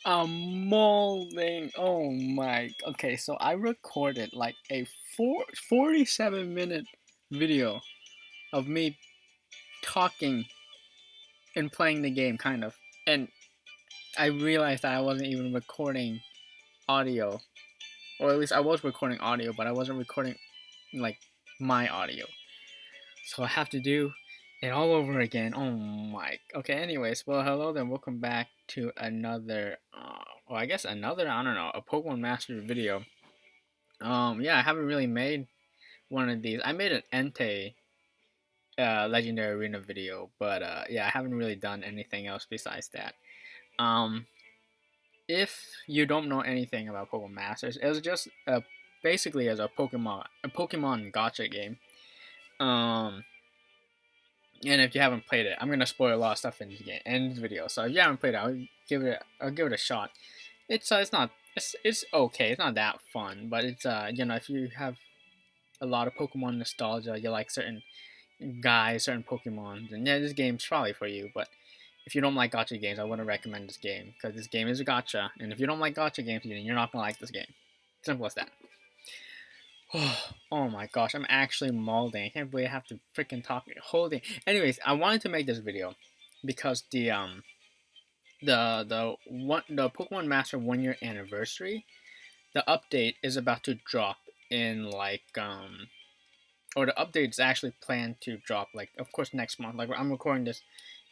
Molding. Oh my. Okay, so I recorded like a 47-minute video of me talking and playing the game, kind of. And I realized that I wasn't even recording audio. Or at least I was recording audio, but I wasn't recording, like, my audio. So I have to do it all over again. Oh my. Okay, anyways, well, hello then. Welcome back to another, well, I guess another, I don't know, a Pokemon Master video. Yeah, I haven't really made one of these. I made an Entei Legendary Arena video, but yeah, I haven't really done anything else besides that. Um, if you don't know anything about Pokemon Masters, it was just basically as a Pokemon gacha game. Um, and if you haven't played it, I'm gonna spoil a lot of stuff in this game in this video. So if you haven't played it, I'll give it a shot. It's not it's okay. It's not that fun, but it's if you have a lot of Pokemon nostalgia, you like certain guys, certain Pokemon, then yeah, this game's probably for you. But if you don't like gacha games, I wouldn't recommend this game because this game is a gacha, and if you don't like gacha games, then you're not gonna like this game. Simple as that. Oh my gosh, I'm actually molding. I can't believe I have to freaking talk holding. Anyways, I wanted to make this video because the Pokemon Master 1 year anniversary, the update is about to drop in or the update is actually planned to drop, like, of course, next month. Like, I'm recording this,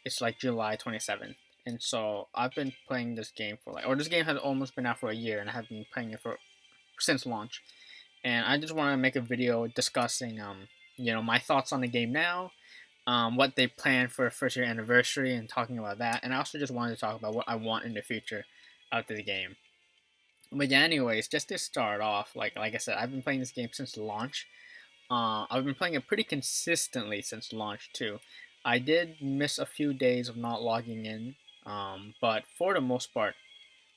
it's like July 27th. And so I've been playing this game for this game has almost been out for a year, and I have been playing it for since launch. And I just want to make a video discussing my thoughts on the game now, what they plan for a first year anniversary, and talking about that. And I also just wanted to talk about what I want in the future out of the game. But yeah, anyways, just to start off, like I said, I've been playing this game since launch. I've been playing it pretty consistently since launch too. I did miss a few days of not logging in, but for the most part,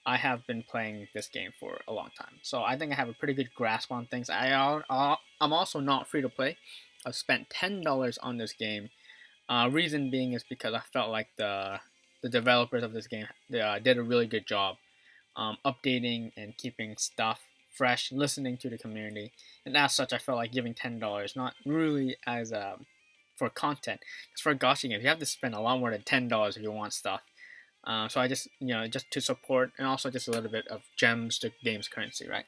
I have been playing this game for a long time. So I think I have a pretty good grasp on things. I'm also not free to play. I've spent $10 on this game. Reason being is because I felt like the developers of this game did a really good job updating and keeping stuff fresh, listening to the community, and as such, I felt like giving $10, not really as for content. Because for a gacha game, you have to spend a lot more than $10 if you want stuff. So I just just to support, and also just a little bit of gems to game's currency, right?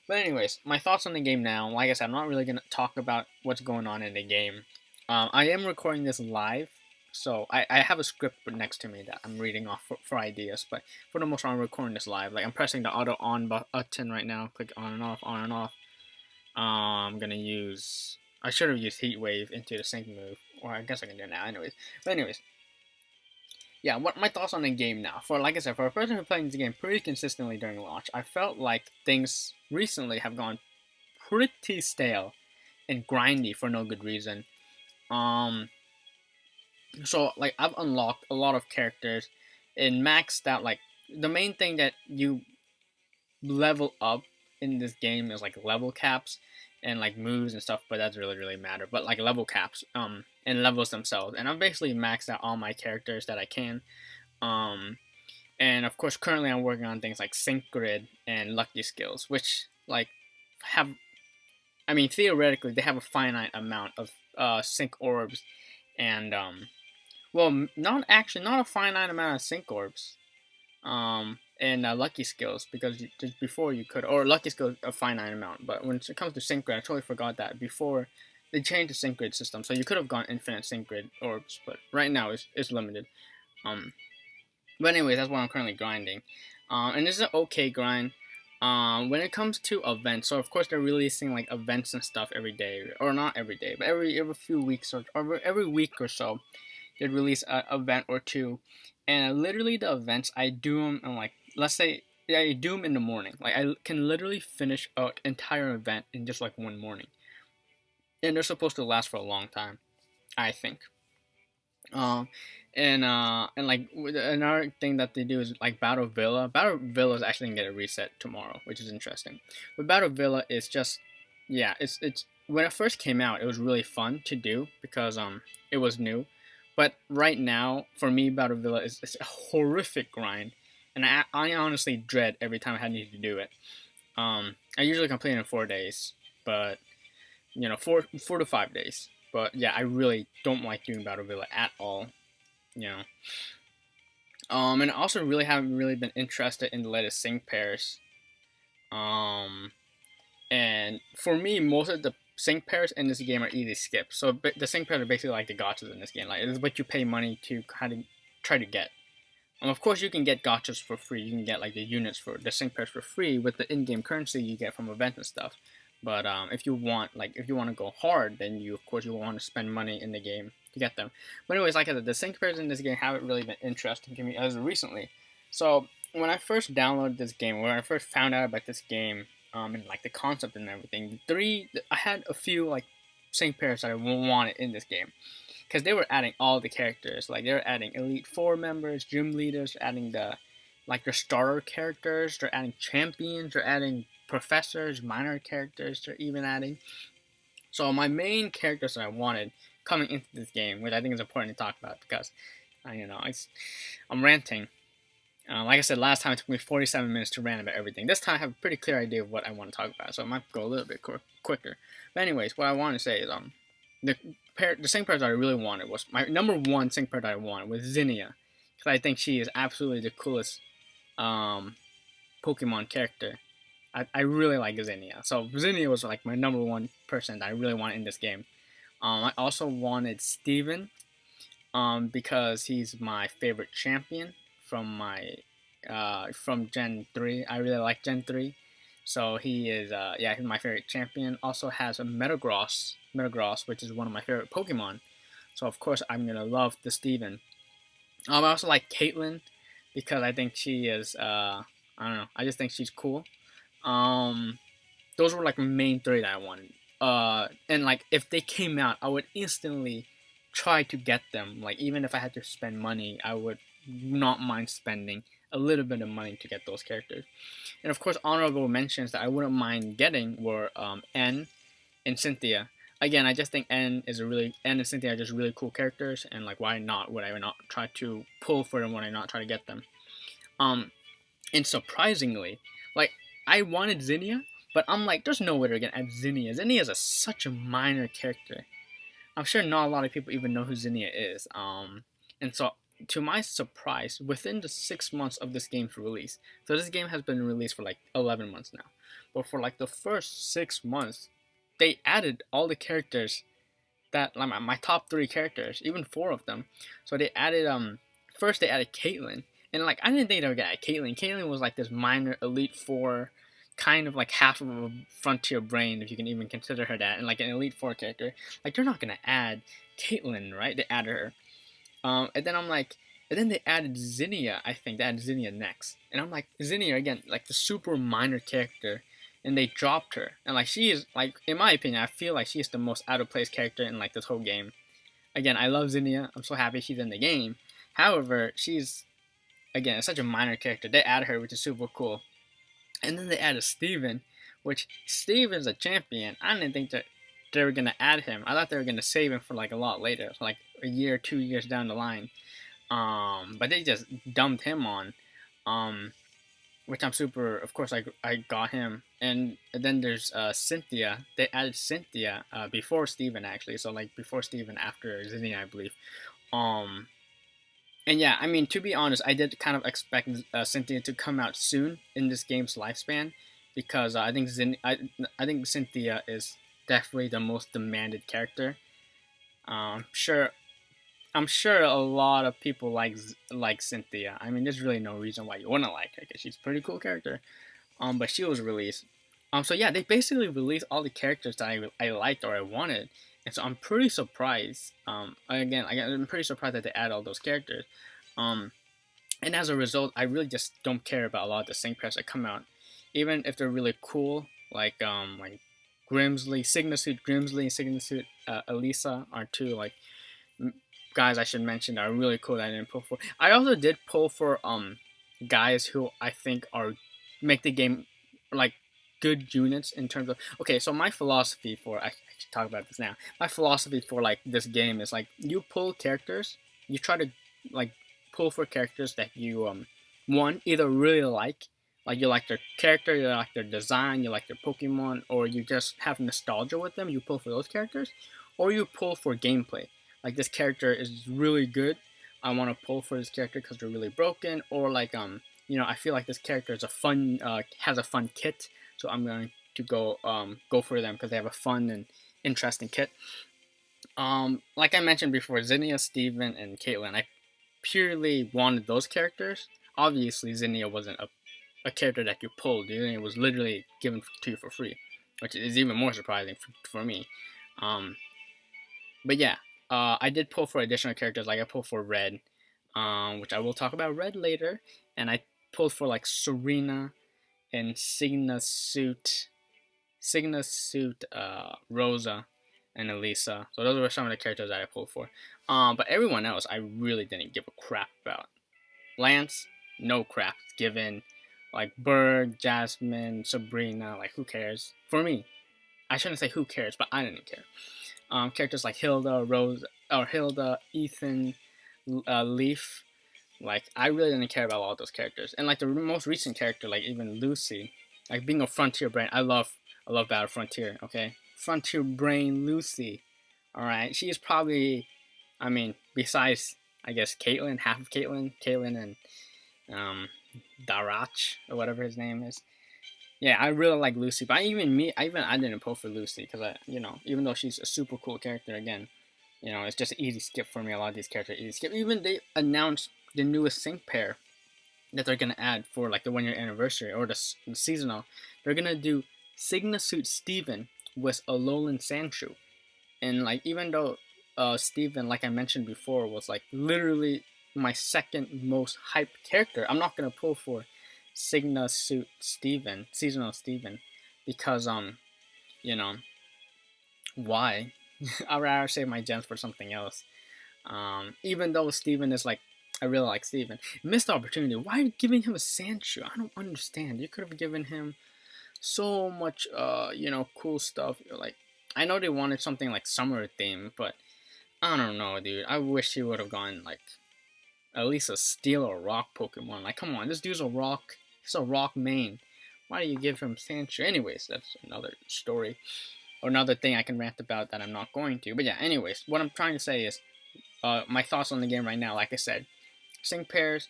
But anyways, my thoughts on the game now. Like I said, I'm not really gonna talk about what's going on in the game. I am recording this live, so I have a script next to me that I'm reading off for ideas. But for the most part, I'm recording this live. Like, I'm pressing the auto on button right now. Click on and off, on and off. I'm gonna use. I should have used Heat Wave into the sync move, or I guess I can do it now. Anyways, yeah. What my thoughts on the game now? For, like I said, for a person who's playing this game pretty consistently during launch, I felt like things recently have gone pretty stale and grindy for no good reason. Um, so, like, I've unlocked a lot of characters and maxed out. Like, the main thing that you level up in this game is like level caps and like moves and stuff, but that doesn't really matter. But like level caps and levels themselves, and I've basically maxed out all my characters that I can. um and of course, currently I'm working on things like sync grid and lucky skills, which, like, have, I mean, theoretically they have a finite amount of sync orbs, and well, not actually, not a finite amount of sync orbs, and lucky skills, because just before you could, or lucky skills a finite amount, but when it comes to sync grid, I totally forgot that before they changed the sync grid system, so you could have gone infinite sync grid orbs, but right now it's limited. Um, but anyways, that's what I'm currently grinding, and this is an okay grind. When it comes to events, so of course they're releasing like events and stuff every day, or not every day, but every few weeks, or every week or so, they'd release an event or two, and literally the events I do them in, like, let's say, yeah, I do them in the morning. Like, I can literally finish an entire event in just like one morning, and they're supposed to last for a long time, I think. Um, and like, another thing that they do is like Battle Villa. Battle Villa is actually gonna get a reset tomorrow, which is interesting. But Battle Villa is just, yeah, it's when it first came out, it was really fun to do because it was new. But right now, for me, Battle Villa is a horrific grind, and I honestly dread every time I need to do it. I usually complete in 4 days, but 4 to 5 days. But yeah, I really don't like doing Battle Villa at all. You know. And I also really haven't really been interested in the latest sync pairs. Um, and for me, most of the sync pairs in this game are easy skips. So the sync pairs are basically like the gachas in this game. Like, it's what you pay money to kind of try to get. Of course, you can get gachas for free. You can get like the units for the sync pairs for free with the in-game currency you get from events and stuff. But if you want to go hard, then you want to spend money in the game to get them. But anyways, like I said, the sync pairs in this game haven't really been interesting to me as of recently. So when I first downloaded this game, when I first found out about this game, and like the concept and everything, I had a few like sync pairs that I wanted in this game. Because they were adding all the characters, like they were adding Elite Four members, gym leaders, adding their starter characters, they're adding champions, they're adding professors, minor characters, they're even adding. So my main characters that I wanted coming into this game, which I think is important to talk about because, I'm ranting. Like I said last time, it took me 47 minutes to rant about everything. This time I have a pretty clear idea of what I want to talk about, so I might go a little bit quicker. But anyways, what I want to say is the sync pair that I really wanted was my number one sync pair that I wanted was Zinnia, because I think she is absolutely the coolest Pokemon character. I really like Zinnia, so Zinnia was like my number one person that I really wanted in this game. I also wanted Steven, because he's my favorite champion from Gen 3. I really like Gen 3. So he is, he's my favorite champion. Also has a Metagross, which is one of my favorite Pokemon. So of course I'm gonna love the Steven. I also like Caitlyn because I think she is, I don't know, I just think she's cool. Those were like my main three that I wanted. And like if they came out, I would instantly try to get them. Like even if I had to spend money, I would not mind spending a little bit of money to get those characters. And of course, honorable mentions that I wouldn't mind getting were N and Cynthia. Again, I just think N and Cynthia are just really cool characters, and like why not? Would I not try to pull for them? Would I not try to get them? And surprisingly, like I wanted Zinnia, but I'm like, there's no way they're gonna add Zinnia. Zinnia is such a minor character. I'm sure not a lot of people even know who Zinnia is. And so to my surprise, within the 6 months of this game's release, so this game has been released for like 11 months now, but for like the first 6 months, they added all the characters that, like my top 3 characters, even 4 of them. So they added, first they added Caitlyn, and like I didn't think they would get Caitlyn. Caitlyn was like this minor Elite Four, kind of like half of a Frontier brain, if you can even consider her that, and like an Elite Four character. Like they're not gonna add Caitlyn, right? They added her. And then I'm like, and then they added Zinnia. I think they added Zinnia next, and I'm like, Zinnia again, like the super minor character, and they dropped her. And like she is, like in my opinion, I feel like she is the most out of place character in like this whole game. Again, I love Zinnia. I'm so happy she's in the game. However, she's again such a minor character. They added her, which is super cool. And then they added Steven, which Steven's a champion. I didn't think that they were gonna add him. I thought they were gonna save him for like a lot later, like a year, 2 years down the line. But they just dumped him on, which I'm super. Of course, I got him. And then there's Cynthia. They added Cynthia before Steven actually, so like before Steven, after Zinnia, I believe. And yeah, I mean, to be honest, I did kind of expect Cynthia to come out soon in this game's lifespan, because I think Cynthia is definitely the most demanded character. I'm sure a lot of people like Cynthia. I mean, there's really no reason why you wouldn't like her, because she's a pretty cool character. But she was released. So yeah, they basically released all the characters that I liked or I wanted. And so I'm pretty surprised. Again, I'm pretty surprised that they add all those characters. And as a result, I really just don't care about a lot of the sync pairs that come out, even if they're really cool. Like Grimsley, Signasuit Grimsley, and Signasuit Elisa are two like guys I should mention that are really cool that I didn't pull for. I also did pull for guys who I think are make the game like good units in terms of, okay, so my philosophy for, I should talk about this now. My philosophy for like this game is like, you pull characters, you try to like pull for characters that you one, either really like you like their character, you like their design, you like their Pokemon, or you just have nostalgia with them, you pull for those characters, or you pull for gameplay. Like this character is really good, I want to pull for this character because they're really broken, or like I feel like this character is a fun has a fun kit, so I'm going to go for them because they have a fun and interesting kit. Like I mentioned before, Zinnia, Steven, and Caitlyn, I purely wanted those characters. Obviously, Zinnia wasn't a character that you pulled. Zinnia was literally given to you for free, which is even more surprising for me. Um, but yeah, I did pull for additional characters. Like I pulled for Red, which I will talk about Red later, and I pulled for like Serena and Signa Suit, Rosa, and Elisa. So those were some of the characters that I pulled for. But everyone else, I really didn't give a crap about. Lance, no crap given. Like Berg, Jasmine, Sabrina, like who cares? For me, I shouldn't say who cares, but I didn't care. Characters like Hilda, Ethan, Leaf. Like I really didn't care about all those characters. And like the most recent character, like even Lucy, like being a Frontier brain, I love Battle Frontier. Okay, Frontier brain Lucy. All right, she is probably, I mean, besides I guess Caitlyn, half of Caitlyn and Darach or whatever his name is. Yeah, I really like Lucy, but I didn't pull for Lucy because even though she's a super cool character, again, it's just an easy skip for me. A lot of these characters are easy skip. Even they announced the newest sync pair that they're gonna add for like the 1 year anniversary or the seasonal. They're gonna do Signa Suit Steven with Alolan Sandshrew, and like even though Steven, like I mentioned before, was like literally my second most hyped character, I'm not gonna pull for Signa Suit Steven, seasonal Steven, because why? I'd rather save my gems for something else. Even though Steven is like, I really like Steven. Missed opportunity. Why are you giving him a Sandshrew? I don't understand. You could have given him so much, cool stuff. Like, I know they wanted something like summer theme, but I don't know, dude. I wish he would have gone like at least a steel or rock Pokemon. Like, come on, this dude's a rock. He's a rock main. Why do you give him Sandshrew? Anyways, that's another story or another thing I can rant about that I'm not going to. But yeah, anyways, what I'm trying to say is my thoughts on the game right now. Like I said, sync pairs,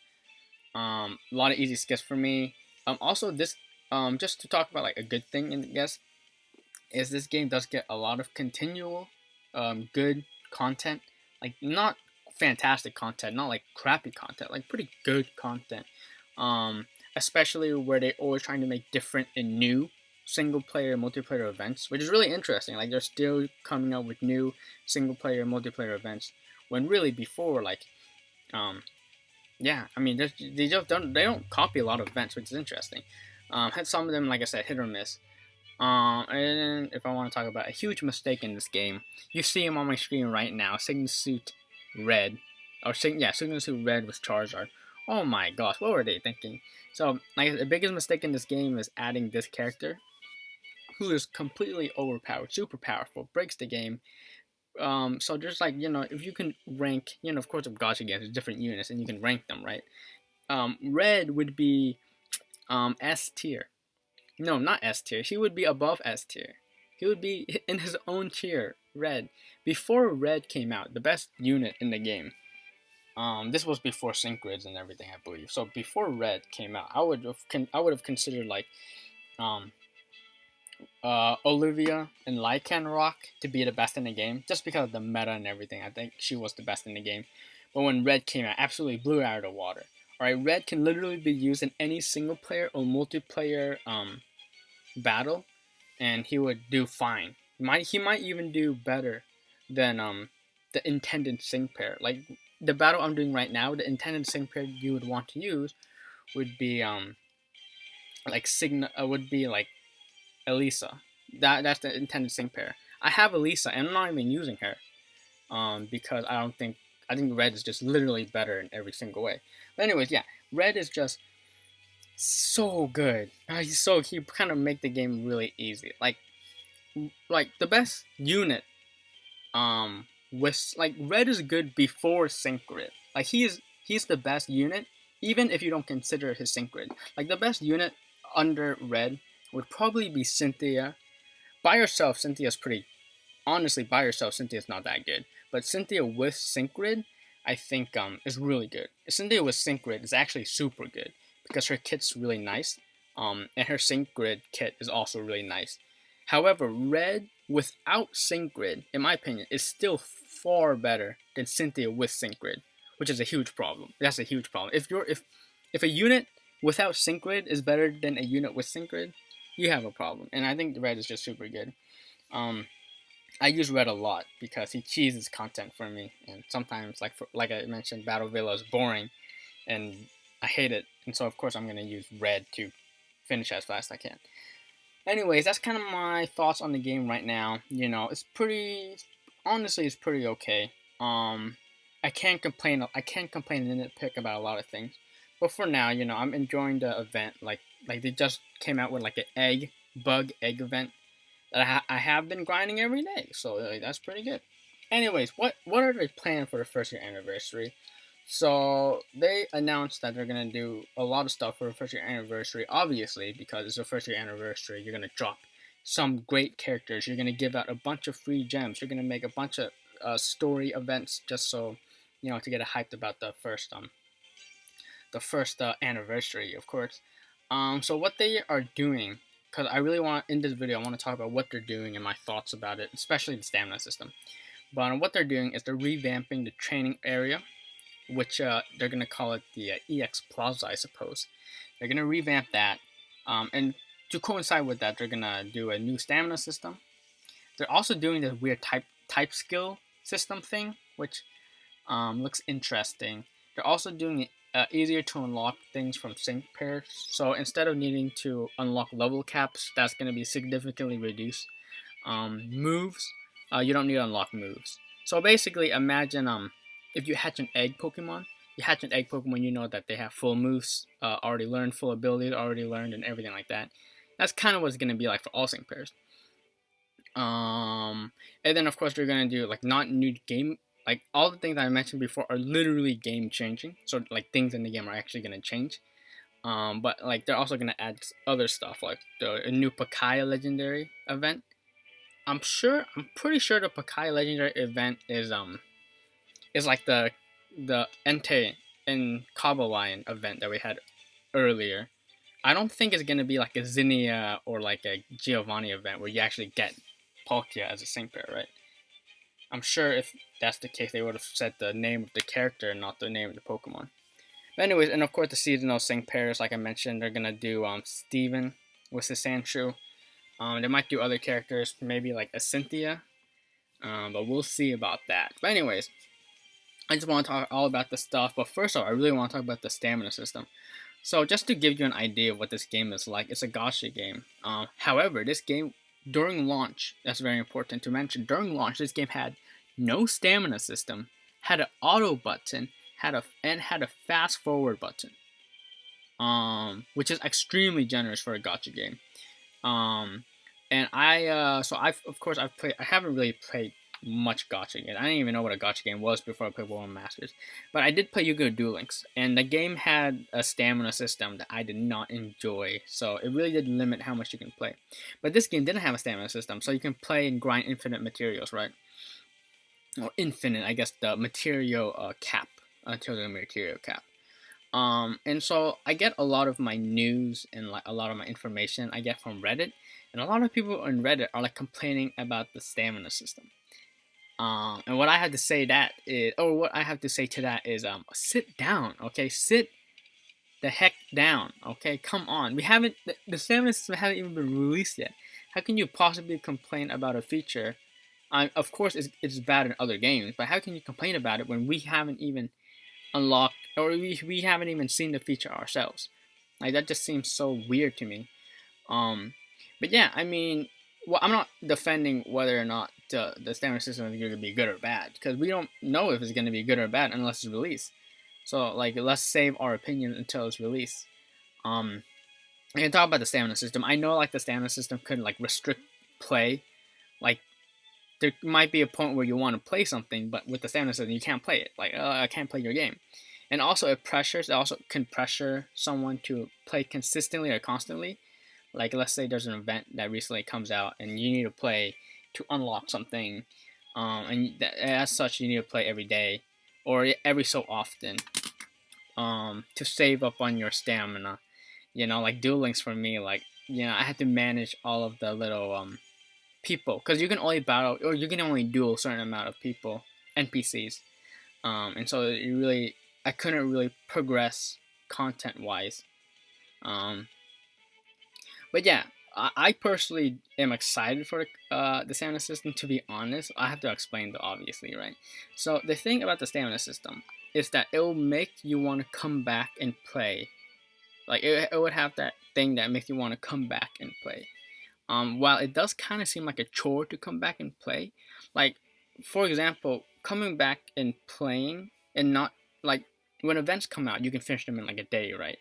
a lot of easy skips for me. Also, this just to talk about like a good thing, I guess, is this game does get a lot of continual, good content. Like not fantastic content, not like crappy content, like pretty good content. Especially where they're always trying to make different and new single player multiplayer events, which is really interesting. Like they're still coming up with new single player multiplayer events when really before like I mean they don't copy a lot of events, which is interesting. Had some of them, like I said, hit or miss. And if I want to talk about a huge mistake in this game, you see him on my screen right now, Sigma Suit Red, Sigma Suit Red with Charizard. Oh my gosh, what were they thinking? So, like, the biggest mistake in this game is adding this character, who is completely overpowered, super powerful, breaks the game. So there's like, if you can rank, of course, of gacha games, there's different units, and you can rank them, right? Red would be S tier. No, not S tier. He would be above S tier. He would be in his own tier, Red. Before Red came out, the best unit in the game. This was before sync grids and everything, I believe. So before Red came out, I would have considered like, Olivia and Lycan Rock to be the best in the game, just because of the meta and everything. I think she was the best in the game. But when Red came out, absolutely blew out of the water. Alright, Red can literally be used in any single player or multiplayer battle, and he would do fine. He might even do better than the intended sync pair. Like the battle I'm doing right now, the intended sync pair you would want to use would be would be like Elisa. That's the intended sync pair. I have Elisa, and I'm not even using her, because I think Red is just literally better in every single way. But anyways, yeah, Red is just so good. He kind of make the game really easy. Like the best unit, with like Red is good before sync grid. Like he's the best unit even if you don't consider his sync grid. Like the best unit under red would probably be Cynthia. By herself, Cynthia's pretty. Honestly, by herself, Cynthia's not that good. But Cynthia with sync grid, I think is really good. Cynthia with sync grid is actually super good because her kit's really nice. And her sync grid kit is also really nice. However, red without sync grid, in my opinion, is still far better than Cynthia with sync grid, which is a huge problem. That's a huge problem. If a unit without sync grid is better than a unit with sync grid, you have a problem. And I think the red is just super good. I use red a lot because he cheeses content for me, and sometimes, like I mentioned, Battle Villa is boring, and I hate it, and so of course I'm gonna use red to finish as fast as I can. Anyways, that's kind of my thoughts on the game right now. It's pretty. Honestly, it's pretty okay. I can't complain. I can't complain and nitpick about a lot of things, but for now, I'm enjoying the event. Like they just came out with like an bug egg event that I have been grinding every day, so that's pretty good. Anyways, what are they planning for the first year anniversary? So they announced that they're gonna do a lot of stuff for the first year anniversary. Obviously, because it's the first year anniversary, you're gonna drop some great characters. You're gonna give out a bunch of free gems. You're gonna make a bunch of story events just so to get it hyped about the first anniversary, of course. So what they are doing, because I really want in this video, I want to talk about what they're doing and my thoughts about it, especially the stamina system. But what they're doing is they're revamping the training area, which they're gonna call it the EX Plaza, I suppose. They're gonna revamp that, and to coincide with that, they're gonna do a new stamina system. They're also doing this weird type skill system thing, which looks interesting. They're also doing it easier to unlock things from sync pairs. So instead of needing to unlock level caps, that's going to be significantly reduced. Moves, you don't need to unlock moves. So basically, imagine if you hatch an egg Pokemon. You hatch an egg Pokemon, you know that they have full moves, already learned, full abilities already learned, and everything like that. That's kind of what it's going to be like for all sync pairs. And then of course they're going to do like not new game. Like all the things I mentioned before are literally game changing. So like things in the game are actually gonna change. But like they're also gonna add other stuff like a new Palkia legendary event. I'm pretty sure the Palkia legendary event is like the Entei and Lion event that we had earlier. I don't think it's gonna be like a Zinnia or like a Giovonni event where you actually get Palkia as a sync pair, right? I'm sure if that's the case, they would have said the name of the character and not the name of the Pokemon. But anyways, and of course the seasonal sync pairs, like I mentioned, they're gonna do Steven with the Sandshrew. They might do other characters, maybe like a Cynthia, but we'll see about that. But anyways, I just want to talk all about the stuff. But first of all, I really want to talk about the stamina system. So just to give you an idea of what this game is like, it's a gacha game. However, this game during launch, that's very important to mention. During launch, this game had no stamina system, had an auto button, had a fast forward button, which is extremely generous for a gacha game. And I've played. I haven't really played much gacha game. I didn't even know what a gacha game was before I played Pokemon Masters. But I did play Yu-Gi-Oh! Duel Links, and the game had a stamina system that I did not enjoy. So it really did limit how much you can play. But this game didn't have a stamina system, so you can play and grind infinite materials, right? Or infinite, I guess, the material cap until the material cap. And so I get a lot of my news and like a lot of my information I get from Reddit, and a lot of people on Reddit are like complaining about the stamina system. And what I have to say to that is, sit down, okay? Sit the heck down, okay? Come on, the stamina system hasn't even been released yet. How can you possibly complain about a feature? Of course, it's bad in other games, but how can you complain about it when we haven't even unlocked, or we haven't even seen the feature ourselves? Like that just seems so weird to me. But yeah, I mean, well, I'm not defending whether or not the stamina system is going to be good or bad, because we don't know if it's going to be good or bad unless it's released. So like, let's save our opinion until it's released. I can talk about the stamina system. I know like the stamina system could like restrict play. Like there might be a point where you want to play something, but with the stamina system you can't play it. Like I can't play your game. And also it also can pressure someone to play consistently or constantly. Like let's say there's an event that recently comes out and you need to play to unlock something, as such you need to play every day or every so often, to save up on your stamina. Like Duel Links for me, like I had to manage all of the little people, because you can only battle or you can only duel a certain amount of people, NPCs, and so I couldn't really progress content wise. Um, but yeah, I personally am excited for the stamina system. To be honest, I have to explain the obviously, right? So the thing about the stamina system is that it will make you want to come back and play. Like it would have that thing that makes you want to come back and play. While it does kind of seem like a chore to come back and play, like for example, coming back and playing and not like when events come out, you can finish them in like a day, right?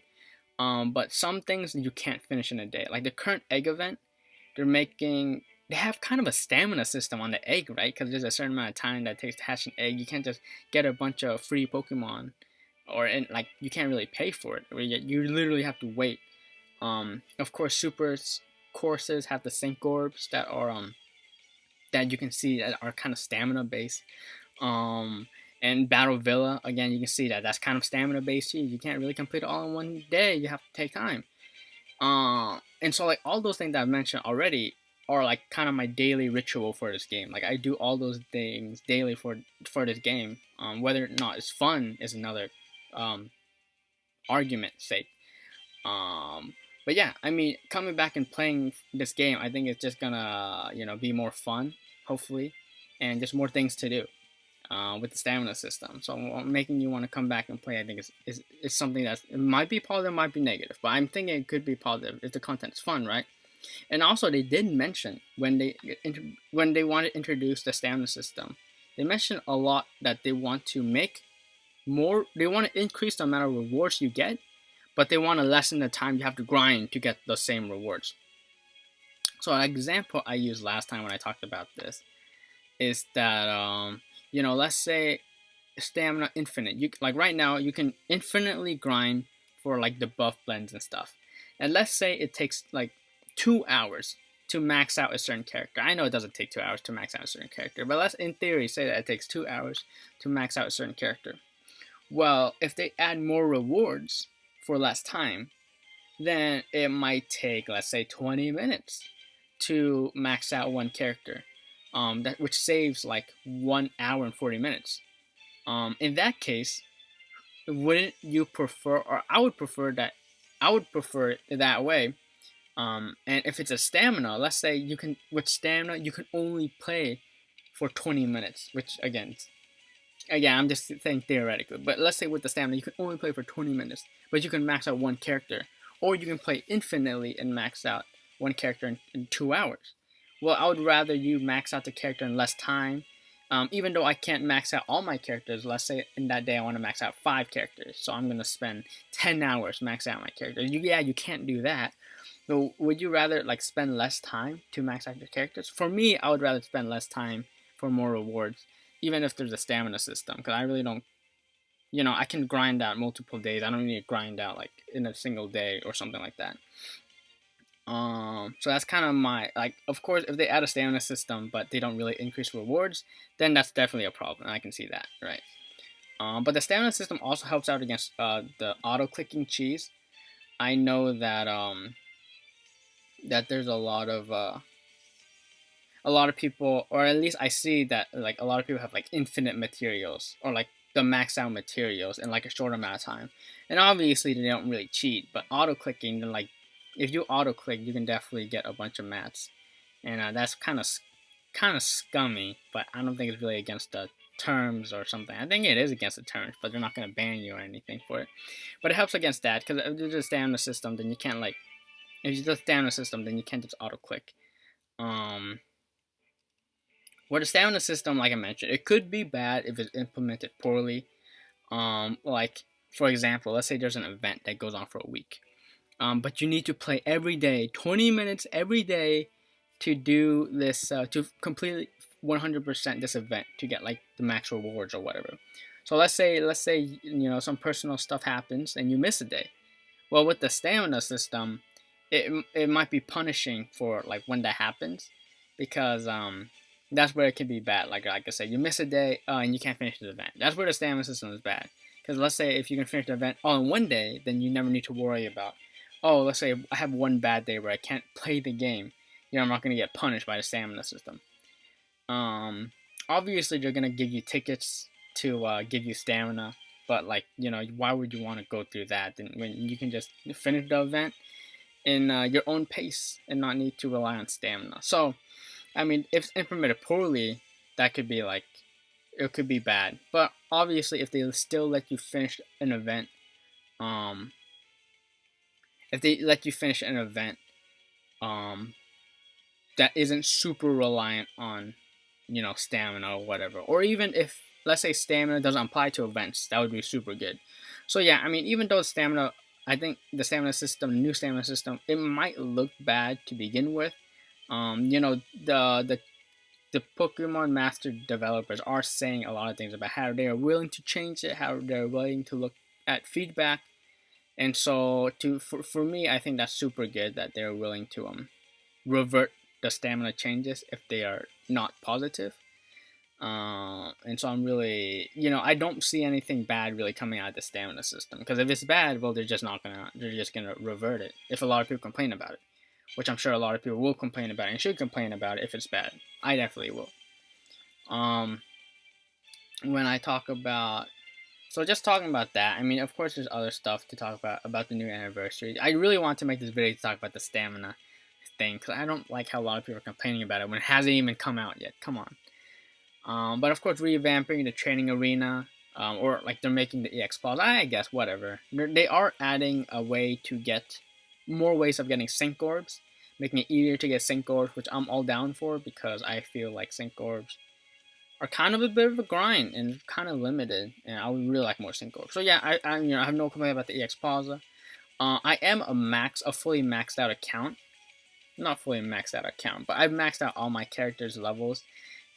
But some things you can't finish in a day. Like the current egg event, they have kind of a stamina system on the egg, right? Because there's a certain amount of time that it takes to hatch an egg. You can't just get a bunch of free Pokemon, like you can't really pay for it. You literally have to wait. Of course, super courses have the sync orbs that you can see that are kind of stamina based. And Battle Villa, again, you can see that that's kind of stamina based too. You can't really complete it all in one day. You have to take time. And so like all those things that I've mentioned already are like kind of my daily ritual for this game. Like I do all those things daily for this game. Whether or not it's fun is another argument sake. But yeah, I mean, coming back and playing this game, I think it's just gonna be more fun, hopefully, and just more things to do. With the stamina system. So making you want to come back and play, I think is something that it might be positive, might be negative, but I'm thinking it could be positive if the content's fun, right? And also they did mention when they want to introduce the stamina system, they mentioned a lot that they want to make more. They want to increase the amount of rewards you get, but they want to lessen the time you have to grind to get the same rewards. So an example I used last time when I talked about this is that let's say stamina infinite. You like right now you can infinitely grind for like the buff blends and stuff. And let's say it takes like 2 hours to max out a certain character. I know it doesn't take 2 hours to max out a certain character, but let's in theory say that it takes 2 hours to max out a certain character. Well, if they add more rewards for less time, then it might take, let's say, 20 minutes to max out one character. Which saves like 1 hour and 40 minutes. In that case, wouldn't you prefer, or I would prefer it that way. And if it's a stamina, let's say with stamina, you can only play for 20 minutes, which again, I'm just saying theoretically, but let's say with the stamina, you can only play for 20 minutes, but you can max out one character, or you can play infinitely and max out one character in 2 hours. Well, I would rather you max out the character in less time. Even though I can't max out all my characters, let's say in that day I want to max out 5 characters, so I'm going to spend 10 hours max out my characters. You can't do that. So would you rather like spend less time to max out your characters? For me, I would rather spend less time for more rewards, even if there's a stamina system, because I really don't, I can grind out multiple days. I don't need to grind out like in a single day or something like that. So that's kind of my, like, of course, if they add a stamina system, but they don't really increase rewards, then that's definitely a problem. I can see that, right? But the stamina system also helps out against the auto-clicking cheese. I know that that there's a lot of people, or at least I see that like a lot of people have like infinite materials or like the max out materials in like a short amount of time. And obviously they don't really cheat, but auto-clicking, then like if you auto-click, you can definitely get a bunch of mats, and that's kind of scummy. But I don't think it's really against the terms or something. I think it is against the terms, but they're not going to ban you or anything for it. But it helps against that, because if you just stamina system, then you can't like, if you just stamina system, then you can't just auto-click. With a stamina system, like I mentioned, it could be bad if it's implemented poorly. Like for example, let's say there's an event that goes on for a week. But you need to play every day, 20 minutes every day to do this, to complete 100% this event to get like the max rewards or whatever. So let's say some personal stuff happens and you miss a day. Well, with the stamina system, it might be punishing for like when that happens, because that's where it can be bad. Like I said, you miss a day and you can't finish the event. That's where the stamina system is bad. Because let's say if you can finish the event all in one day, then you never need to worry about, oh, let's say I have one bad day where I can't play the game. I'm not gonna get punished by the stamina system. Obviously they're gonna give you tickets to give you stamina, but like why would you want to go through that when you can just finish the event in your own pace and not need to rely on stamina? So I mean, if it's implemented poorly, that could be like, it could be bad. But obviously if they still let you finish an event, um if they let you finish an event um that isn't super reliant on stamina or whatever, or even if, let's say, stamina doesn't apply to events, that would be super good. So yeah, I mean, even though stamina, I think the stamina system, the new stamina system, it might look bad to begin with. The Pokemon Master developers are saying a lot of things about how they are willing to change it, how they're willing to look at feedback, and so for me, I think that's super good that they're willing to revert the stamina changes if they are not positive. And so I'm really, I don't see anything bad really coming out of the stamina system, because if it's bad, well, they're just gonna revert it. If a lot of people complain about it, which I'm sure a lot of people will complain about it and should complain about it if it's bad. I definitely will. When I talk about, so just talking about that, I mean, of course, there's other stuff to talk about the new anniversary. I really want to make this video to talk about the stamina thing, because I don't like how a lot of people are complaining about it when it hasn't even come out yet. Come on. But of course, revamping the training arena, or like they're making the EX pause. I guess whatever. They are adding a way to get more ways of getting sync orbs, making it easier to get sync orbs, which I'm all down for, because I feel like sync orbs are kind of a bit of a grind and kind of limited, and I would really like more sync orbs. So yeah, I have no complaint about the EX Plaza. I am a fully maxed out account. Not fully maxed out account, but I've maxed out all my characters' levels,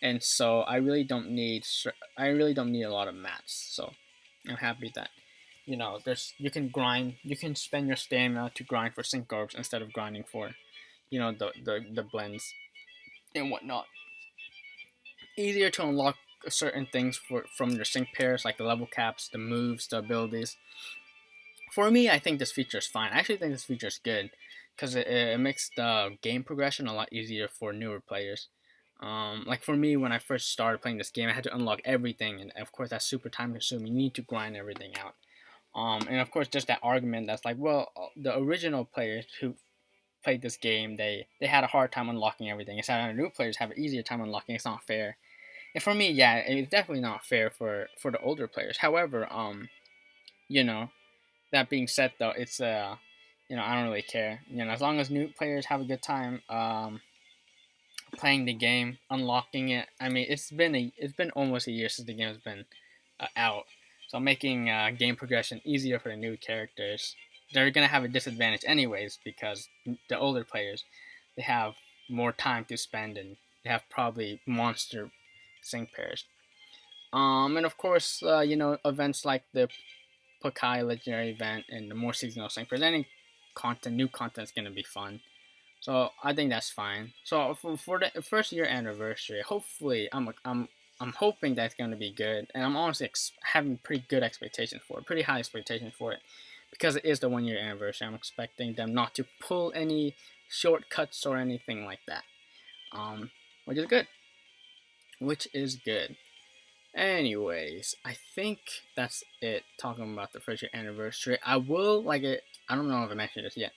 and so I really don't need a lot of mats. So I'm happy that you can grind, you can spend your stamina to grind for sync orbs instead of grinding for the blends and whatnot. Easier to unlock certain things from your sync pairs, like the level caps, the moves, the abilities. For me, I think this feature is fine. I actually think this feature is good, because it makes the game progression a lot easier for newer players. Like for me, when I first started playing this game, I had to unlock everything, and of course that's super time consuming. You need to grind everything out. And of course, just that argument that's like, well, the original players who played this game, they had a hard time unlocking everything. It's how new players have an easier time unlocking. It's not fair. And for me, yeah, it's definitely not fair for the older players. However, you know, that being said, though, it's I don't really care. As long as new players have a good time, playing the game, unlocking it. I mean, it's been almost a year since the game has been out, so making game progression easier for the new characters. They're gonna have a disadvantage anyways, because the older players, they have more time to spend, and they have probably monster sync pairs. And of course, events like the Palkia legendary event and the more seasonal sync pairs. Any new content is gonna be fun. So I think that's fine. So for the first year anniversary, hopefully I'm hoping that's going to be good, and I'm honestly having pretty good expectations for it, pretty high expectations for it, because it is the 1 year anniversary. I'm expecting them not to pull any shortcuts or anything like that, which is good. Which is good. Anyways, I think that's it. Talking about the first year anniversary, I will I don't know if I mentioned this yet,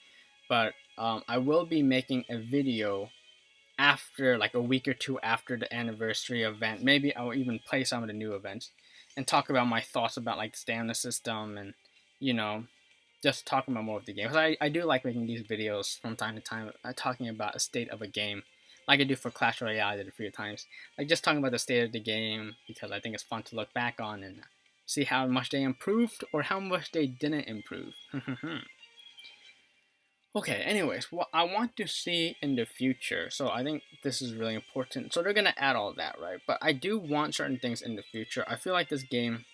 but I will be making a video after, like, a week or two after the anniversary event. Maybe I'll even play some of the new events and talk about my thoughts about, like, the stamina system, and just talking about more of the game. Because I do like making these videos from time to time, talking about a state of a game, like I do for Clash Royale. I did a few times, like just talking about the state of the game, because I think it's fun to look back on and see how much they improved or how much they didn't improve. Okay, anyways, what I want to see in the future, so I think this is really important. So they're going to add all that, right? But I do want certain things in the future. I feel like this game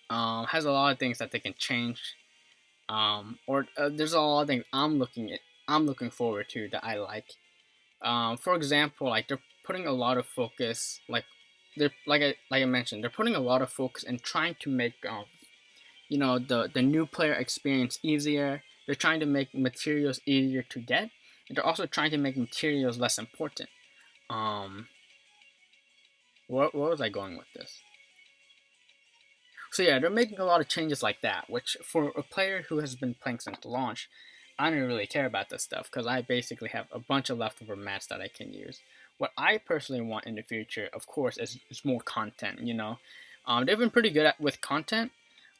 has a lot of things that they can change. Or there's a lot of things I'm looking forward to that I like. For example, like they're putting a lot of focus, they're like I mentioned, they're putting a lot of focus and trying to make the new player experience easier. They're trying to make materials easier to get, and they're also trying to make materials less important. Um, where was I going with this? So yeah, they're making a lot of changes like that, which for a player who has been playing since launch, I don't really care about this stuff because I basically have a bunch of leftover mats that I can use. What I personally want in the future, of course, is more content. They've been pretty good with content.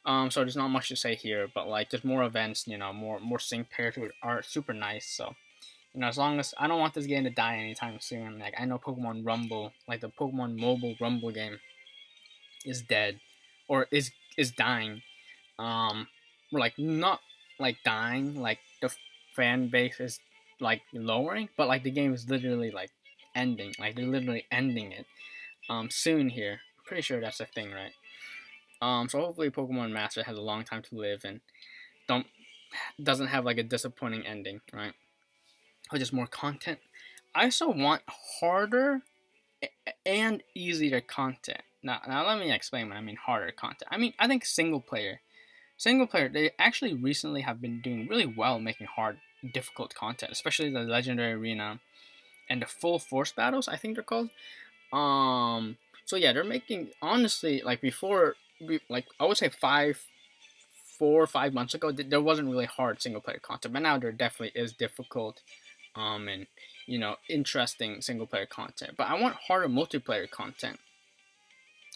So there's not much to say here, but like there's more events, more sync pairs are super nice. So as long as I don't want this game to die anytime soon. Like I know Pokemon Rumble, like the Pokemon Mobile Rumble game, is dead, or is dying. We're like not like dying, like the fan base is like lowering, but like the game is literally like ending. Like they're literally ending it soon here. I'm pretty sure that's a thing, right? So hopefully Pokemon Master has a long time to live and don't doesn't have like a disappointing ending, right? Or just more content. I also want harder and easier content. Now let me explain what I mean harder content. I think single player, they actually recently have been doing really well making hard, difficult content, especially the Legendary Arena and the Full Force battles, I think they're called. So yeah, they're making, honestly, like before, like I would say 4 or 5 months ago, there wasn't really hard single player content, but now there definitely is difficult, and interesting single player content. But I want harder multiplayer content.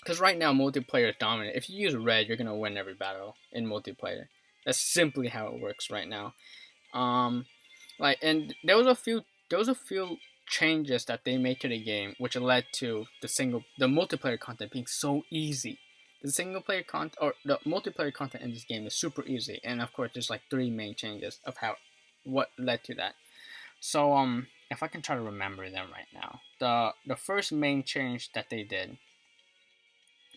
Because right now multiplayer is dominant. If you use red, you're gonna win every battle in multiplayer. That's simply how it works right now. Um, and there was a few changes that they made to the game, which led to the multiplayer content being so easy. The single player content or the multiplayer content in this game is super easy, and of course, there's like three main changes of what led to that. So if I can try to remember them right now, the first main change that they did.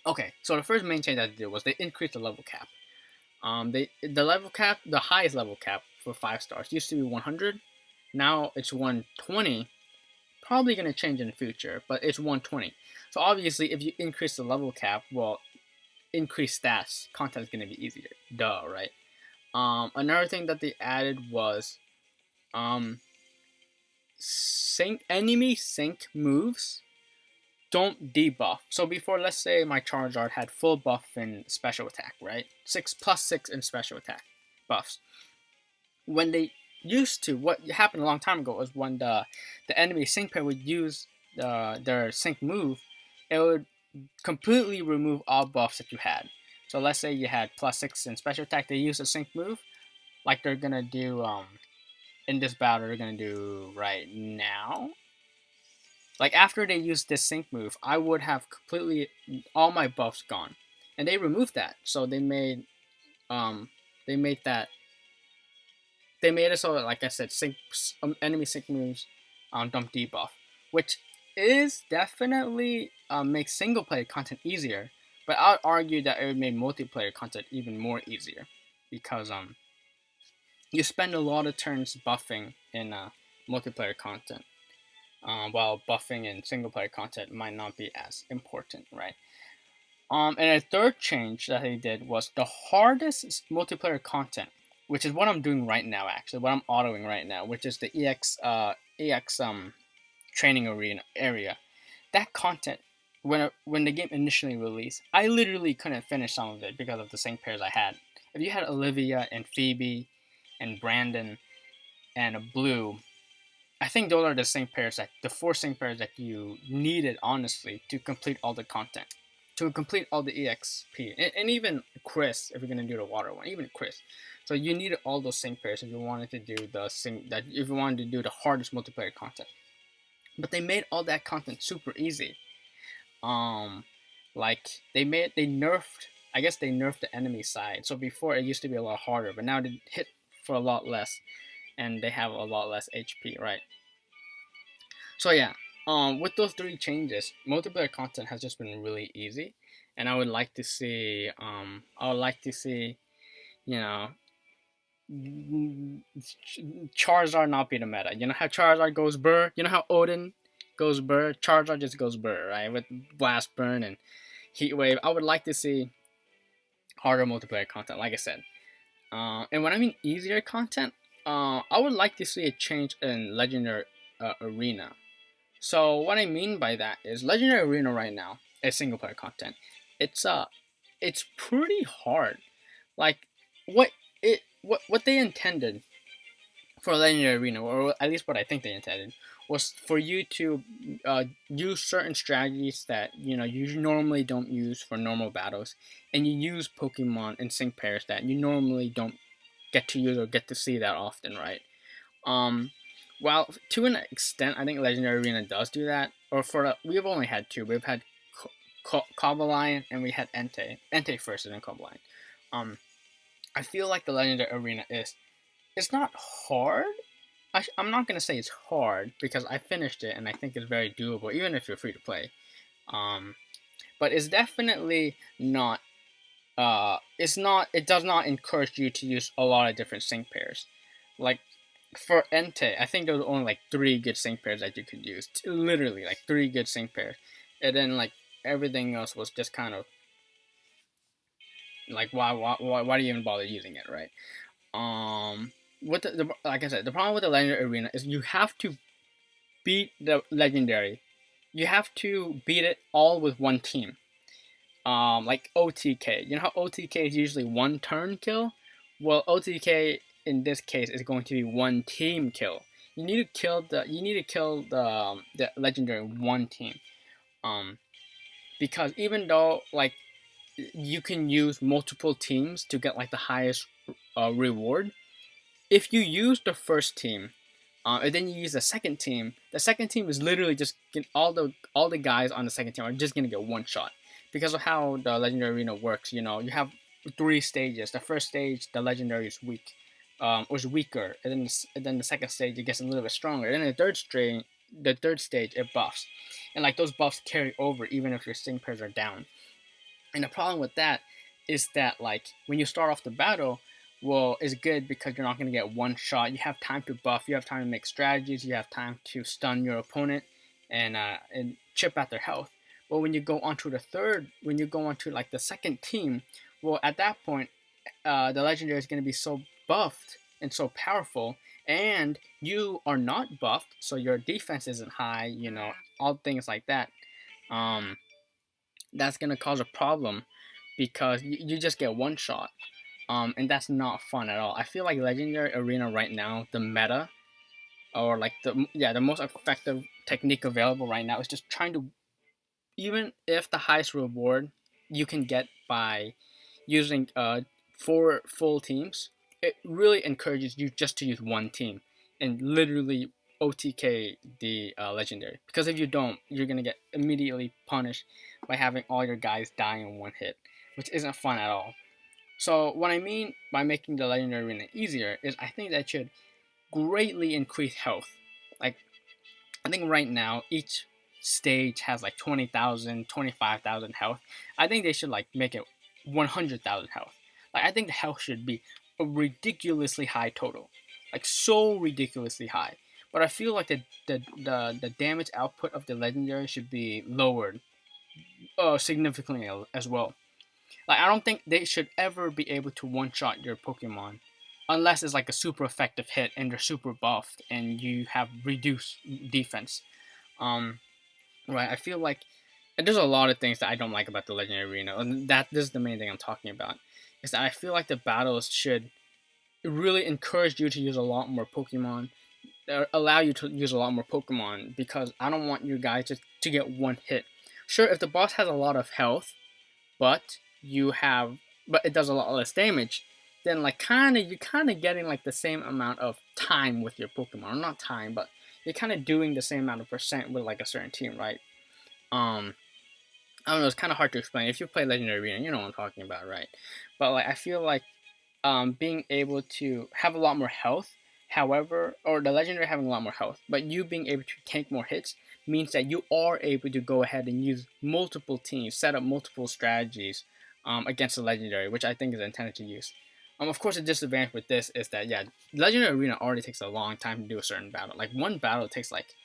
Okay, so the first main change that they did was they increased the level cap. The highest level cap for 5 stars used to be 100. Now it's 120. Probably gonna change in the future, but it's 120. So obviously, if you increase the level cap, well, increase stats, content is gonna be easier. Duh, right? Another thing that they added was enemy sync moves don't debuff. So before, let's say my Charizard had full buff in special attack, right? 6+6 in special attack buffs. When they used to, what happened a long time ago was when the enemy sync pair would use their sync move, it would completely remove all buffs that you had. So let's say you had +6 in special attack, they use a sync move, like they're gonna do in this battle. They're gonna do right now. Like after they used this sync move, I would have completely all my buffs gone, and they removed that. So um they made that they made it so that, like I said, enemy sync moves don't debuff, which is definitely makes single player content easier. But I'd argue that it would make multiplayer content even more easier because you spend a lot of turns buffing in multiplayer content. While buffing in single player content might not be as important, right? And a third change that they did was the hardest multiplayer content, which is what I'm doing right now. Actually, what I'm autoing right now, which is the EX training arena area. That content, when the game initially released, I literally couldn't finish some of it because of the sync pairs I had. If you had Olivia and Phoebe, and Brandon, and Blue, I think those are the 4 sync pairs that you needed, honestly, to complete all the content, to complete all the EXP, and even Chris, if you're gonna do the water one, even Chris. So you needed all those sync pairs if you wanted to do if you wanted to do the hardest multiplayer content. But they made all that content super easy. Like they nerfed. I guess they nerfed the enemy side. So before it used to be a lot harder, but now they hit for a lot less, and they have a lot less HP, right? So yeah, with those three changes, multiplayer content has just been really easy, and I would like to see you know Charizard not be the meta. You know how Charizard goes burr. You know how Odin goes burr. Charizard just goes burr, right? With Blast Burn and Heat Wave. I would like to see harder multiplayer content, like I said. And when I mean easier content, I would like to see a change in Legendary Arena. So what I mean by that is Legendary Arena right now is single player content. It's it's pretty hard. Like what what they intended for Legendary Arena, or at least what I think they intended, was for you to use certain strategies that you normally don't use for normal battles, and you use Pokemon in sync pairs that you normally don't get to use or get to see that often, right? Um, while to an extent, I think Legendary Arena does do that. Or we've only had two. We've had Cobalion and we had Entei first and then Cobalion. Um, I feel like the Legendary Arena it's not hard. I'm not gonna say it's hard because I finished it and I think it's very doable, even if you're free to play. Um, but it's definitely not. It's not. It does not encourage you to use a lot of different sync pairs. Like for Entei, I think there was only like three good sync pairs that you could use. Literally, like three good sync pairs, and then like everything else was just kind of like why do you even bother using it, right? With like I said, the problem with the Legendary Arena is you have to beat the Legendary. You have to beat it all with one team. Like OTK. You know how OTK is usually one turn kill? Well, OTK in this case is going to be one team kill. You need to kill the Legendary one team. Um, because even though like you can use multiple teams to get like the highest reward, if you use the first team, and then you use the second team is literally just all the guys on the second team are just gonna get one shot because of how the Legendary Arena works. You know, you have three stages. The first stage, the Legendary is weak, or is weaker, and then the second stage it gets a little bit stronger. And then the third stage it buffs, and like those buffs carry over even if your sync pairs are down. And the problem with that is that like when you start off the battle, well, it's good because you're not going to get one shot. You have time to buff. You have time to make strategies. You have time to stun your opponent and chip at their health. But when you go onto like the second team, well, at that point, the legendary is going to be so buffed and so powerful, and you are not buffed, so your defense isn't high. You know, all things like that. Um, that's going to cause a problem because you just get one shot. And that's not fun at all. I feel like Legendary Arena right now, the meta, or like the most effective technique available right now is just trying to, even if the highest reward you can get by using 4 full teams, it really encourages you just to use one team and literally OTK the Legendary. Because if you don't, you're gonna get immediately punished by having all your guys die in one hit, which isn't fun at all. So what I mean by making the Legendary Arena easier is I think that should greatly increase health. Like, I think right now each stage has like 20,000, 25,000 health. I think they should like make it 100,000 health. Like, I think the health should be a ridiculously high total. Like, so ridiculously high. But I feel like the damage output of the Legendary should be lowered significantly as well. Like, I don't think they should ever be able to one-shot your Pokemon unless it's like a super effective hit and they're super buffed and you have reduced defense. Um, right? I feel like there's a lot of things that I don't like about the Legendary Arena, and this is the main thing I'm talking about. Is that I feel like the battles should really encourage you to use a lot more Pokemon, allow you to use a lot more Pokemon, because I don't want you guys just to get one hit. Sure, if the boss has a lot of health, but but it does a lot less damage, then like you're kind of getting like the same amount of time with your Pokemon, or not time, but you're kind of doing the same amount of percent with like a certain team, right? um I don't know, it's kind of hard to explain. If you play Legendary Arena, you know what I'm talking about, right? But like I feel like being able to have a lot more health However, or the legendary having a lot more health, but you being able to tank more hits means that you are able to go ahead and use multiple teams, set up multiple strategies against the legendary, which I think is intended to use. Of course, the disadvantage with this is that yeah, legendary arena already takes a long time to do a certain battle. Like one battle takes like,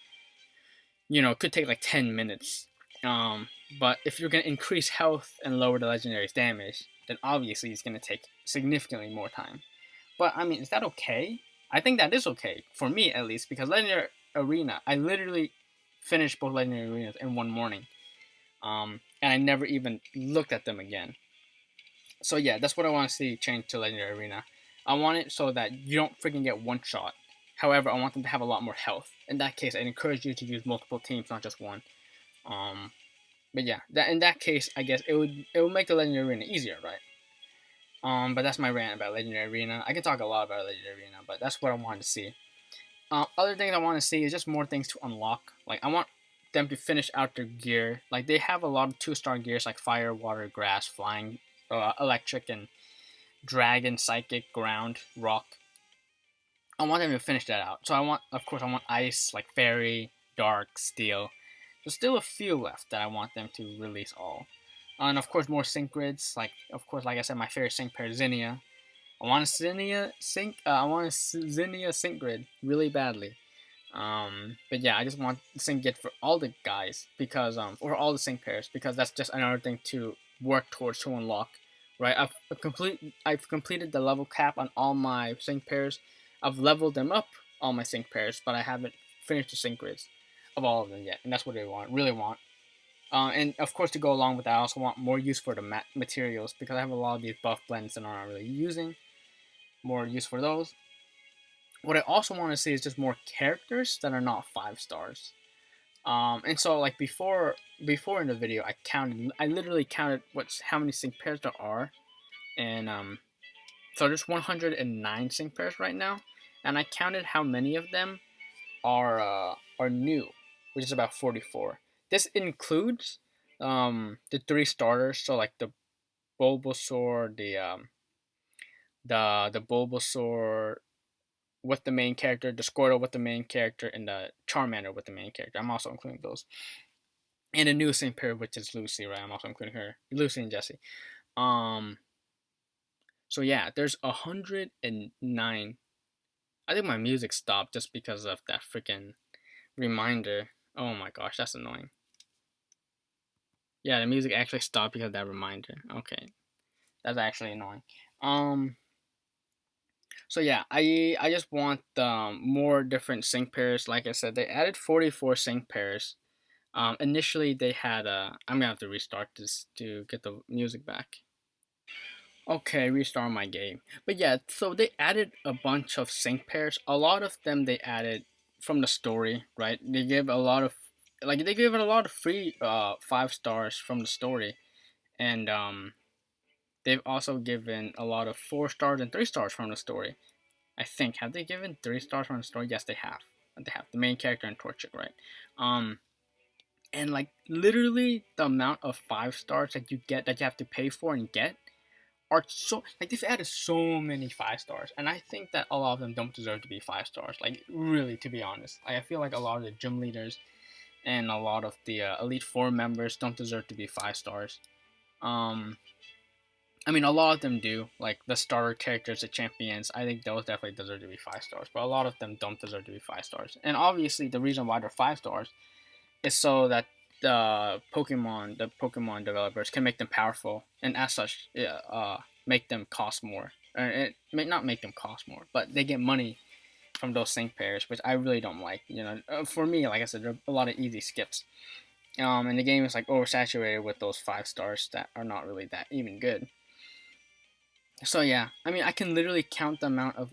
could take like 10 minutes. But if you're gonna increase health and lower the legendary's damage, then obviously it's gonna take significantly more time. But I mean, is that okay? I think that is okay for me at least, because legendary arena, I literally finished both legendary arenas in one morning, and I never even looked at them again. So yeah, that's what I want to see change to legendary arena. I want it so that you don't freaking get one shot. However, I want them to have a lot more health. In that case, I encourage you to use multiple teams, not just one. Um, but yeah, that in that case, I guess it would make the legendary arena easier, right? But that's my rant about legendary arena. I can talk a lot about legendary arena, but that's what I wanted to see. Other things I want to see is just more things to unlock. Like I want them to finish out their gear. Like they have a lot of 2-star gears like fire, water, grass, flying, electric, and dragon, psychic, ground, rock. I want them to finish that out. So of course, I want ice, like fairy, dark, steel. There's still a few left that I want them to release all. And of course, more sync grids. Like of course, like I said, my favorite sync pair is Zinnia. I want a Zinnia sync. I want a Zinnia sync grid really badly. But yeah, I just want the sync grid for all the guys because or all the sync pairs because that's just another thing to work towards to unlock. Right, I've completed the level cap on all my sync pairs. I've leveled them up all my sync pairs, but I haven't finished the sync grids of all of them yet, and that's what I really want. And of course, to go along with that, I also want more use for the materials because I have a lot of these buff blends that I'm not really using. More use for those. What I also want to see is just more characters that are not 5 stars. And so like before in the video, I literally counted how many sync pairs there are, and so there's 109 sync pairs right now, and I counted how many of them are new, which is about 44. This includes the 3 starters, so like the Bulbasaur, the Bulbasaur with the main character, the Squirtle with the main character, and the Charmander with the main character. I'm also including those. And the new sync pair, which is Lucy, right? I'm also including her, Lucy and Jessie. So yeah, there's 109. I think my music stopped just because of that freaking reminder. Oh my gosh, that's annoying. Yeah, the music actually stopped because of that reminder. Okay, that's actually annoying. So yeah, I just want more different sync pairs. Like I said, they added 44 sync pairs. Initially they had I'm gonna have to restart this to get the music back. Okay, restart my game. But yeah, so they added a bunch of sync pairs. A lot of them they added from the story, right? They give a lot of they give it a lot of free 5 stars from the story, and they've also given a lot of 4 stars and 3 stars from the story. I think have they given 3 stars from the story? Yes, they have. They have the main character and Torchic, right? And like literally the amount of 5 stars that you get that you have to pay for and get are so like they've added so many 5 stars, and I think that a lot of them don't deserve to be 5 stars. Like really, to be honest, like, I feel like a lot of the gym leaders and a lot of the Elite Four members don't deserve to be 5 stars. I mean, a lot of them do. Like the starter characters, the champions, I think those definitely deserve to be 5 stars. But a lot of them don't deserve to be 5 stars. And obviously, the reason why they're 5 stars is so that the Pokemon developers can make them powerful, and as such, make them cost more. It may not make them cost more, but they get money from those sync pairs, which I really don't like. For me, like I said, there are a lot of easy skips. And the game is like oversaturated with those 5 stars that are not really that even good. So yeah, I mean, I can literally count the amount of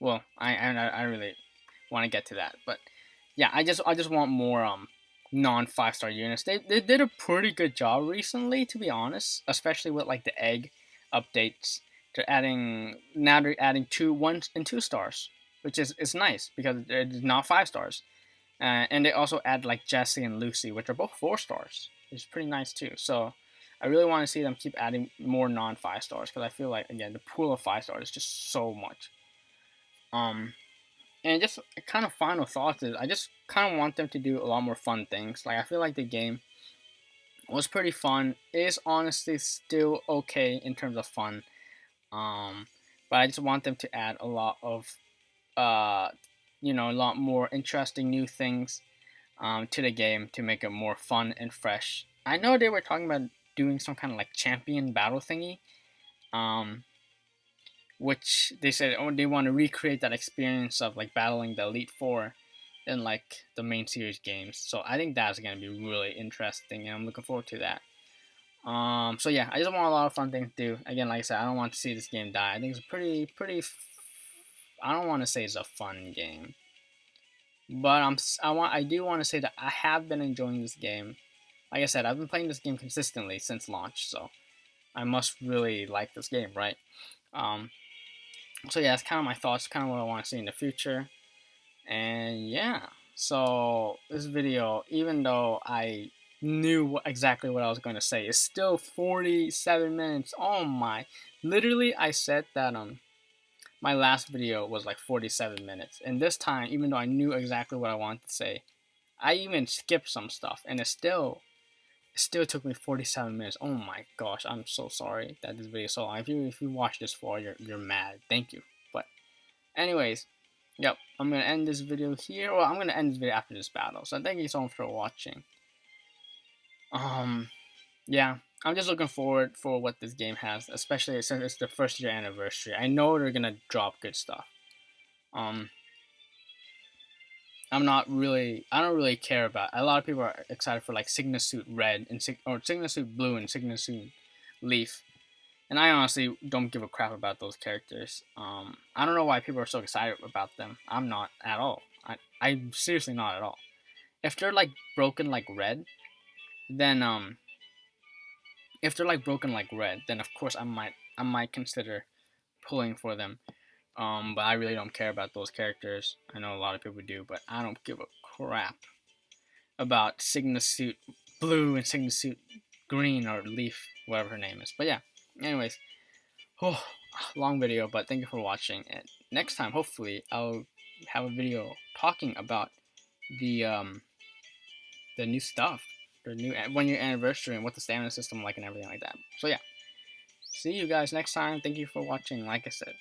well, I really want to get to that, but yeah, I just want more non 5 star units. They did a pretty good job recently, to be honest, especially with like the egg updates. They're adding 1 and 2 stars, which is nice because it's not 5 stars. And they also add like Jessie and Lucy, which are both 4 stars. It's pretty nice too. So I really want to see them keep adding more non 5 stars because I feel like again the pool of 5 stars is just so much. And just kind of final thoughts is I just kind of want them to do a lot more fun things. Like I feel like the game was pretty fun. It is honestly still okay in terms of fun. Um, but I just want them to add a lot of uh, a lot more interesting new things to the game to make it more fun and fresh. I know they were talking about doing some kind of like champion battle thingy, um, which they said they want to recreate that experience of like battling the Elite Four in like the main series games. So I think that's gonna be really interesting, and I'm looking forward to that. So yeah, I just want a lot of fun things to do. Again, like I said, I don't want to see this game die. I think it's pretty. I don't want to say it's a fun game, but I do want to say that I have been enjoying this game. Like I said, I've been playing this game consistently since launch, so I must really like this game, right? Um, so yeah, that's kind of my thoughts, kind of what I want to see in the future, and yeah. So this video, even though I knew exactly what I was going to say, is still 47 minutes. Oh my! Literally, I said that my last video was like 47 minutes, and this time, even though I knew exactly what I wanted to say, I even skipped some stuff, and it still took me 47 minutes. Oh my gosh, I'm so sorry that this video is so long. If you watch this far, you're mad. Thank you. But anyways, yep, I'm gonna end this video here. Well, I'm gonna end this video after this battle. So thank you so much for watching. Yeah, I'm just looking forward for what this game has, especially since it's the first year anniversary. I know they're gonna drop good stuff. Um, I don't really care about. A lot of people are excited for like Sigma Suit Red and Sigma Suit Blue and Sigma Suit Leaf, and I honestly don't give a crap about those characters. I don't know why people are so excited about them. I'm not at all. I'm seriously not at all. If they're like broken like red, then if they're like broken like red, then of course I might consider pulling for them. But I really don't care about those characters. I know a lot of people do, but I don't give a crap about Sigma Suit Blue and Sigma Suit Green or Leaf, whatever her name is. But yeah, anyways, oh, long video, but thank you for watching. And next time, hopefully, I'll have a video talking about the the new stuff, the new 1 year anniversary, and what the stamina system like and everything like that. So yeah, see you guys next time. Thank you for watching. Like I said.